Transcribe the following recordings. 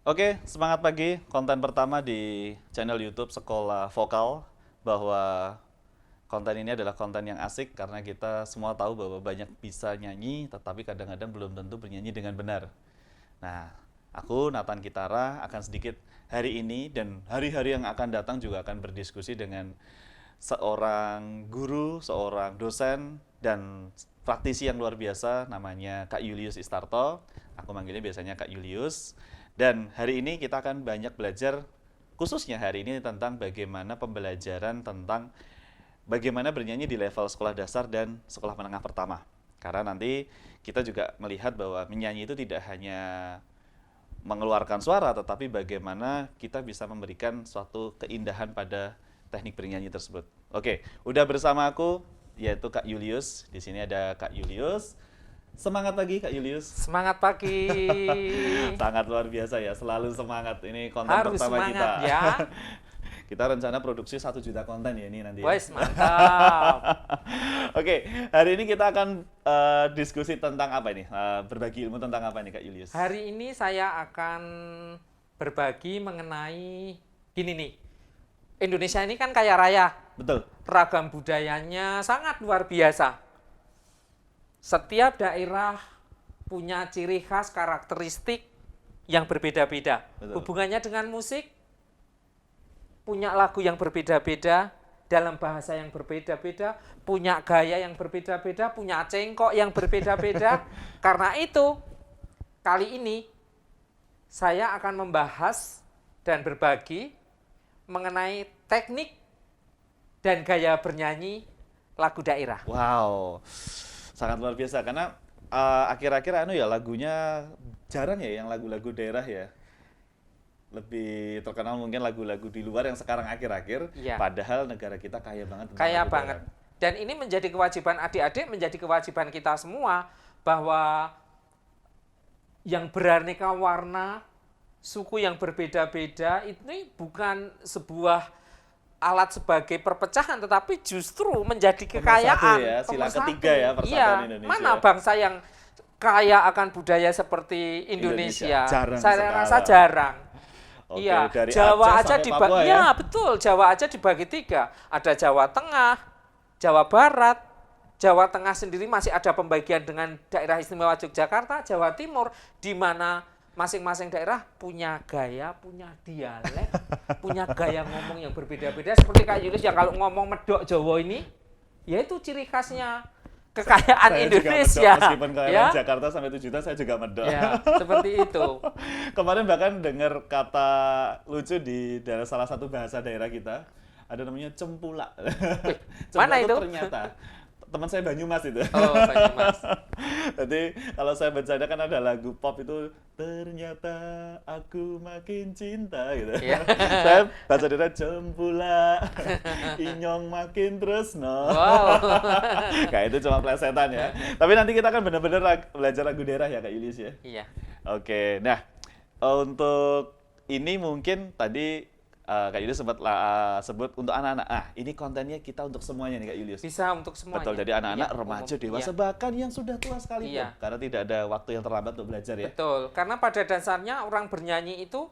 Oke, semangat pagi. Konten pertama di channel YouTube Sekolah Vokal, bahwa konten ini adalah konten yang asik karena kita semua tahu bahwa banyak bisa nyanyi, tetapi kadang-kadang belum tentu bernyanyi dengan benar. Nah, aku Nathan Kitara akan sedikit hari ini dan hari-hari yang akan datang juga akan berdiskusi dengan seorang guru, seorang dosen, dan praktisi yang luar biasa namanya Kak Julius Istarto. Aku manggilnya biasanya Kak Julius. Dan hari ini kita akan banyak belajar, khususnya hari ini tentang bagaimana pembelajaran tentang bagaimana bernyanyi di level sekolah dasar dan sekolah menengah pertama. Karena nanti kita juga melihat bahwa menyanyi itu tidak hanya mengeluarkan suara, tetapi bagaimana kita bisa memberikan suatu keindahan pada teknik bernyanyi tersebut. Oke, udah bersama aku yaitu Kak Julius. Di sini ada Kak Julius. Semangat pagi Kak Julius. Semangat pagi. Sangat luar biasa ya, selalu semangat. Ini konten Harus pertama kita. semangat ya. Kita rencana produksi 1 juta konten ya ini nanti ya. Wes, mantap. Oke, hari ini kita akan diskusi tentang apa ini? Berbagi ilmu tentang apa nih Kak Julius? Hari ini saya akan berbagi mengenai gini nih. Indonesia ini kan kaya raya. Betul. Ragam budayanya sangat luar biasa. Setiap daerah punya ciri khas karakteristik yang berbeda-beda. Betul. Hubungannya dengan musik, punya lagu yang berbeda-beda, dalam bahasa yang berbeda-beda, punya gaya yang berbeda-beda, punya cengkok yang berbeda-beda. Karena itu, kali ini saya akan membahas dan berbagi mengenai teknik dan gaya bernyanyi lagu daerah. Wow, sangat luar biasa karena akhir-akhir lagunya jarang ya yang lagu-lagu daerah ya. Lebih terkenal mungkin lagu-lagu di luar yang sekarang akhir-akhir, Iya. padahal negara kita kaya banget tentang Kaya lagu banget. daerah. Dan ini menjadi kewajiban adik-adik, menjadi kewajiban kita semua bahwa yang beraneka warna, suku yang berbeda-beda ini bukan sebuah alat sebagai perpecahan, tetapi justru menjadi kekayaan. ya, sila Pemersatu. ketiga ya, persatuan Iya, Indonesia. mana bangsa yang kaya akan budaya seperti Indonesia? Jarang Saya rasa sekarang. jarang. Oke, Iya, dari Jawa Aceh aja sampai dibagi, Papua ya. ya betul, Jawa aja dibagi 3. Ada Jawa Tengah, Jawa Barat, Jawa Tengah sendiri masih ada pembagian dengan daerah istimewa Yogyakarta, Jawa Timur, di mana masing-masing daerah punya gaya, punya dialek, punya gaya ngomong yang berbeda-beda. Seperti Kak Yunus yang kalau ngomong medok Jawa ini, ya itu ciri khasnya kekayaan Saya Indonesia. juga medok, meskipun kalian Ya, Jakarta sampai 7 juta, saya juga medok. ya seperti itu. Kemarin bahkan dengar kata lucu di salah satu bahasa daerah kita, ada namanya cempula. Mana itu? Ternyata teman saya Banyumas itu. Oh, Banyumas. Jadi kalau saya bercanda kan ada lagu pop itu, ternyata aku makin cinta gitu. Iya. Saya bahasa daerah cempula, inyong makin tresno. Wow. Kayak itu cuma plesetan ya. Tapi nanti kita akan benar-benar belajar lagu daerah ya Kak Yulis ya. Iya. Oke, nah untuk ini mungkin tadi Kak Yulius sempat sebut untuk anak-anak. Ah, ini kontennya kita untuk semuanya nih Kak Yulius. Bisa untuk semuanya. Betul, jadi anak-anak, Iya, remaja, umum. dewasa, Iya, bahkan yang sudah tua sekalipun. Iya. Karena tidak ada waktu yang terlambat untuk belajar ya. betul. Karena pada dasarnya orang bernyanyi itu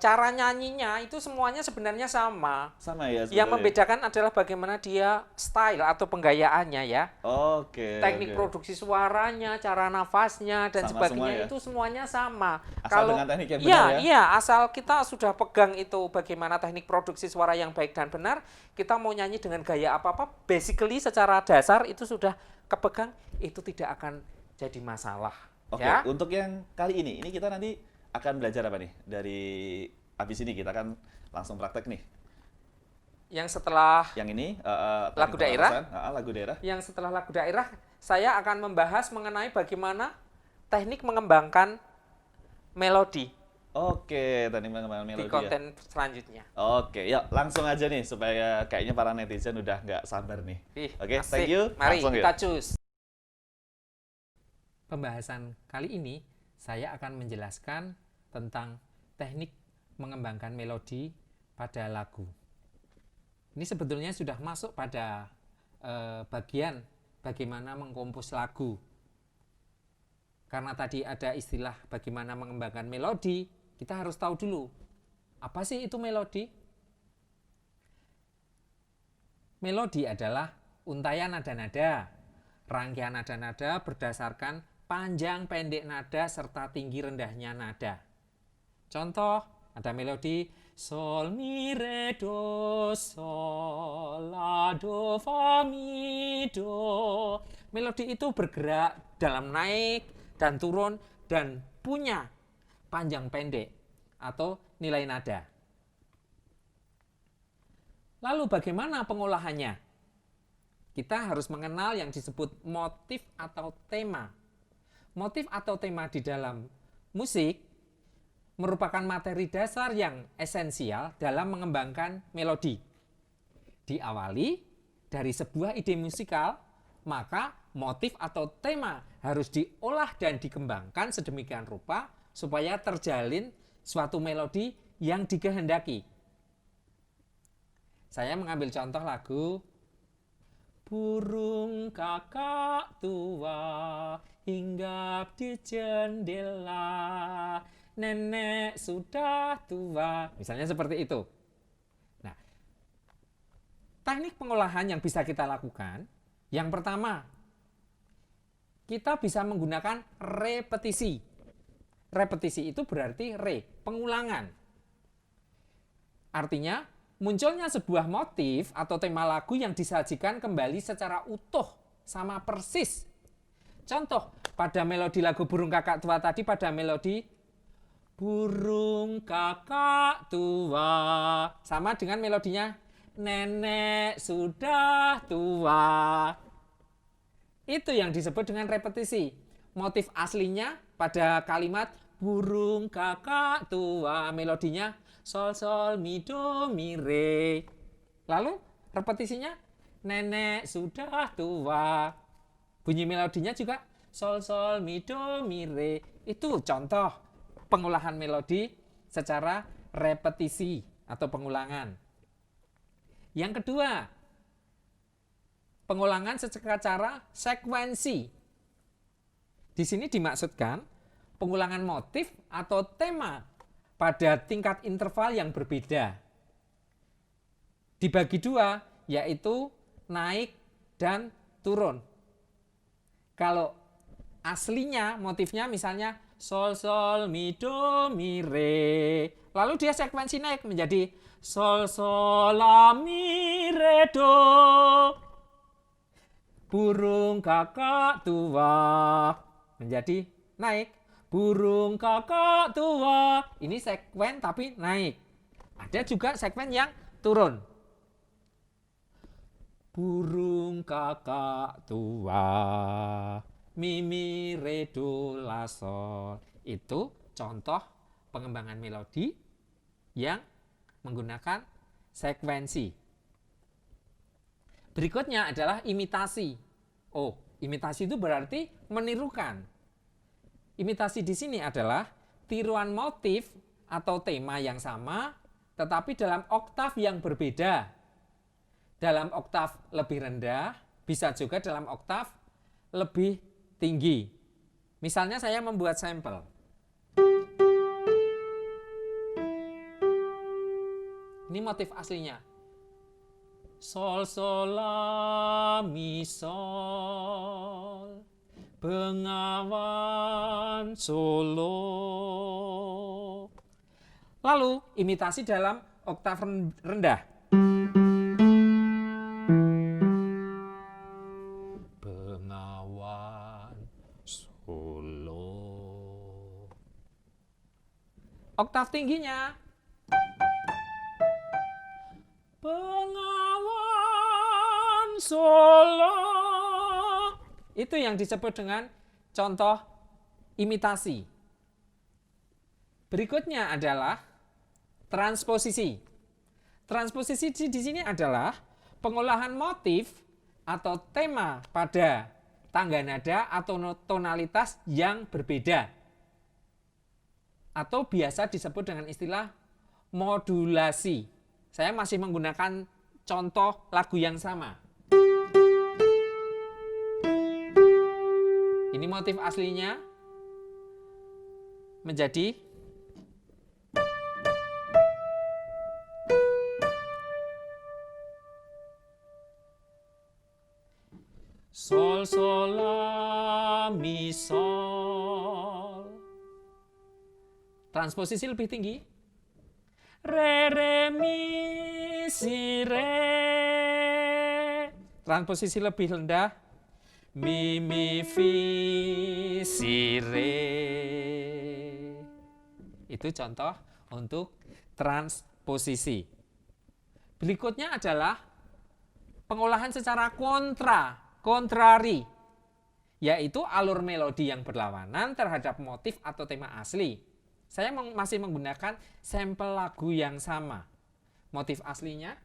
cara nyanyinya itu semuanya sebenarnya sama. Sama ya Yang sebetulnya. membedakan adalah bagaimana dia style atau penggayaannya ya. Oke. Teknik oke. produksi suaranya, cara nafasnya dan Sama semua sebagainya ya? itu semuanya sama. Asal dengan teknik yang iya, benar ya? Iya, asal kita sudah pegang itu bagaimana teknik produksi suara yang baik dan benar, kita mau nyanyi dengan gaya apa-apa, basically secara dasar itu sudah kepegang, itu tidak akan jadi masalah. Oke, Ya. untuk yang kali ini kita nanti akan belajar apa nih? Dari habis ini kita akan langsung praktek nih. Yang setelah Yang ini Lagu teknik daerah? pernapasan, lagu daerah. lagu daerah, saya akan membahas mengenai bagaimana teknik mengembangkan melodi Oke, tadi mengenai di melodi ya. konten selanjutnya. Oke, yuk langsung aja nih supaya kayaknya para netizen udah nggak sabar nih. Ih, Oke, asik. thank you. Mari Langsung kita yuk. cus. Pembahasan kali ini saya akan menjelaskan tentang teknik mengembangkan melodi pada lagu. Ini sebetulnya sudah masuk pada bagian bagaimana mengkompos lagu. Karena tadi ada istilah bagaimana mengembangkan melodi, kita harus tahu dulu, apa sih itu melodi? Melodi adalah untaian nada-nada, rangkaian nada-nada berdasarkan panjang pendek nada serta tinggi rendahnya nada. Contoh, ada melodi sol mi re do sol la do fa mi do. Melodi itu bergerak dalam naik dan turun dan punya panjang pendek atau nilai nada. Lalu bagaimana pengolahannya? Kita harus mengenal yang disebut motif atau tema. Motif atau tema di dalam musik merupakan materi dasar yang esensial dalam mengembangkan melodi. Diawali dari sebuah ide musikal, maka motif atau tema harus diolah dan dikembangkan sedemikian rupa supaya terjalin suatu melodi yang dikehendaki. Saya mengambil contoh lagu Burung kakak tua hinggap di jendela, nenek sudah tua. Misalnya seperti itu. Nah, teknik pengolahan yang bisa kita lakukan, yang pertama, kita bisa menggunakan repetisi. Repetisi itu berarti pengulangan. Artinya, munculnya sebuah motif atau tema lagu yang disajikan kembali secara utuh, sama persis. Contoh, pada melodi lagu Burung Kakak Tua tadi, pada melodi Burung Kakak Tua, sama dengan melodinya Nenek Sudah Tua. Itu yang disebut dengan repetisi. Motif aslinya pada kalimat Burung Kakak Tua, melodinya sol sol mi do mi re. Lalu repetisinya nenek sudah tua. Bunyi melodinya juga sol sol mi do mi re. Itu contoh pengolahan melodi secara repetisi atau pengulangan. Yang kedua, pengulangan secara sekuensi. Di sini dimaksudkan pengulangan motif atau tema pada tingkat interval yang berbeda. Dibagi dua, yaitu naik dan turun. Kalau aslinya motifnya misalnya sol sol mi do mi re, lalu dia sekuensi naik menjadi sol sol la mi re do. Burung kakak tua menjadi naik. Burung kakak tua. Ini sekuen tapi naik. Ada juga sekuen yang turun. Burung kakak tua. Mi mi re do la sol. Itu contoh pengembangan melodi yang menggunakan sekuensi. Berikutnya adalah imitasi. Oh, imitasi itu berarti menirukan. Imitasi di sini adalah tiruan motif atau tema yang sama, tetapi dalam oktav yang berbeda. Dalam oktav lebih rendah, bisa juga dalam oktav lebih tinggi. Misalnya saya membuat sampel. Ini motif aslinya. Sol, sol, la, mi, sol. Bengawan Solo. Lalu imitasi dalam oktav rendah. Bengawan Solo. Oktav tingginya. Bengawan Solo. Itu yang disebut dengan contoh imitasi. Berikutnya adalah transposisi. Transposisi di sini adalah pengolahan motif atau tema pada tangga nada atau tonalitas yang berbeda. Atau biasa disebut dengan istilah modulasi. Saya masih menggunakan contoh lagu yang sama. Ini motif aslinya menjadi Transposisi lebih tinggi. Re, re, mi, si, re. Transposisi lebih rendah. Mi, mi, fi, si, re. Itu contoh untuk transposisi. Berikutnya adalah pengolahan secara kontrari, yaitu alur melodi yang berlawanan terhadap motif atau tema asli. Saya masih menggunakan sampel lagu yang sama. Motif aslinya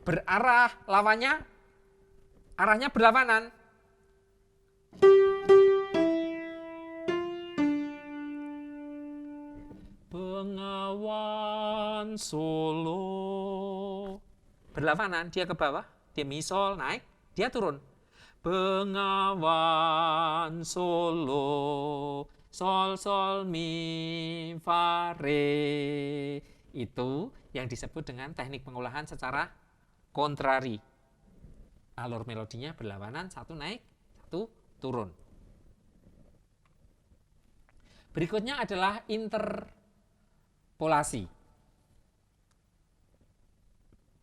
berarah lawannya, arahnya berlawanan. Bengawan Solo. Berlawanan, dia ke bawah, dia mi sol naik, dia turun. Bengawan Solo, sol sol mi fa re. Itu yang disebut dengan teknik pengolahan secara kontrari. Alur melodinya berlawanan, satu naik, satu turun. Berikutnya adalah interpolasi.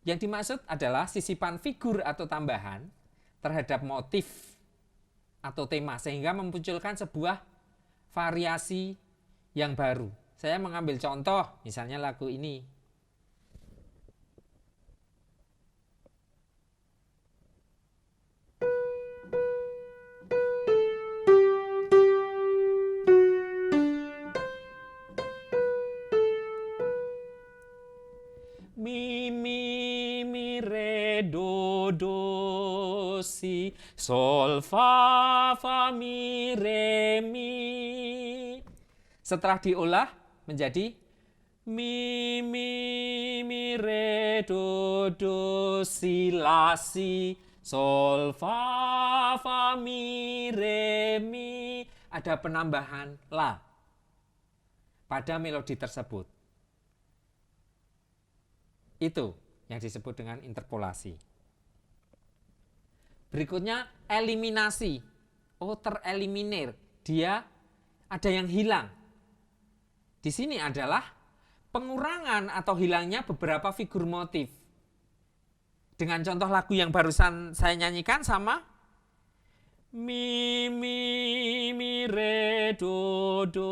Yang dimaksud adalah sisipan figur atau tambahan terhadap motif atau tema sehingga memunculkan sebuah variasi yang baru. Saya mengambil contoh, misalnya lagu ini. Mi, mi, mi, re, do, do, si, sol, fa, fa, mi, re, mi. Setelah diolah menjadi mi, mi, re, do, do, si, la, si, sol, fa, mi, re, mi. Ada penambahan la pada melodi tersebut. Itu yang disebut dengan interpolasi. Berikutnya eliminasi. Oh, tereliminir. Dia ada yang hilang. Di sini adalah pengurangan atau hilangnya beberapa figur motif. Dengan contoh lagu yang barusan saya nyanyikan sama mi, mi, re, do, do,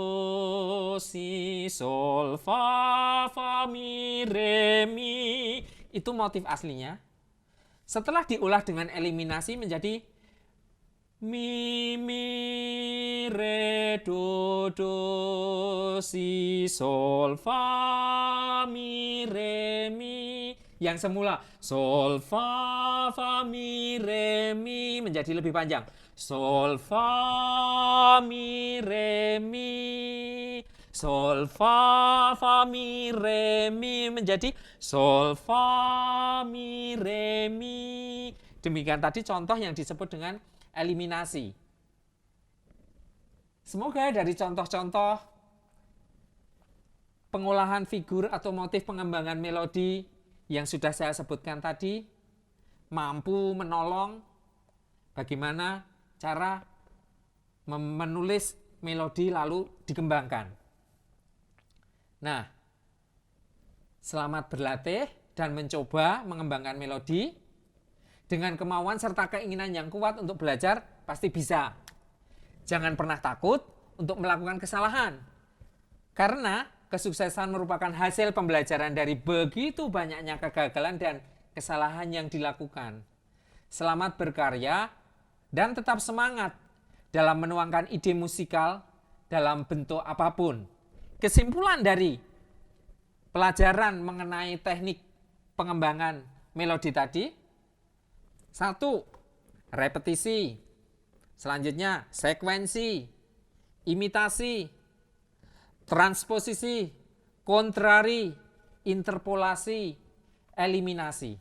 si, sol, fa, mi, re, mi. Itu motif aslinya. Setelah diolah dengan eliminasi menjadi mi, re, do, do, si, sol, fa, mi, re, mi. Yang semula sol, fa, mi, re, mi menjadi lebih panjang. Sol, fa, mi, re, mi. Sol, fa, mi, re, mi menjadi sol, fa, mi, re, mi. Demikian tadi contoh yang disebut dengan eliminasi. Semoga dari contoh-contoh pengolahan figur atau motif pengembangan melodi yang sudah saya sebutkan tadi mampu menolong bagaimana cara menulis melodi lalu dikembangkan. Nah, selamat berlatih dan mencoba mengembangkan melodi. Dengan kemauan serta keinginan yang kuat untuk belajar, pasti bisa. Jangan pernah takut untuk melakukan kesalahan. Karena kesuksesan merupakan hasil pembelajaran dari begitu banyaknya kegagalan dan kesalahan yang dilakukan. Selamat berkarya dan tetap semangat dalam menuangkan ide musikal dalam bentuk apapun. Kesimpulan dari pelajaran mengenai teknik pengembangan melodi tadi, 1. Repetisi. Selanjutnya sekuensi, imitasi, transposisi, kontrari, interpolasi, eliminasi.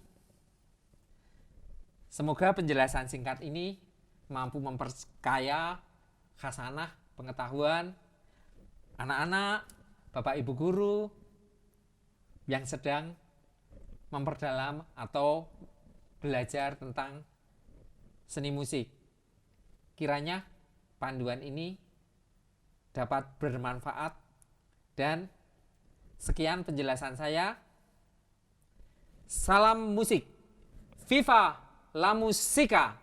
Semoga penjelasan singkat ini mampu memperkaya khasanah pengetahuan anak-anak, Bapak Ibu guru yang sedang memperdalam atau belajar tentang seni musik. Kiranya panduan ini dapat bermanfaat dan sekian penjelasan saya. Salam musik. Viva la musica.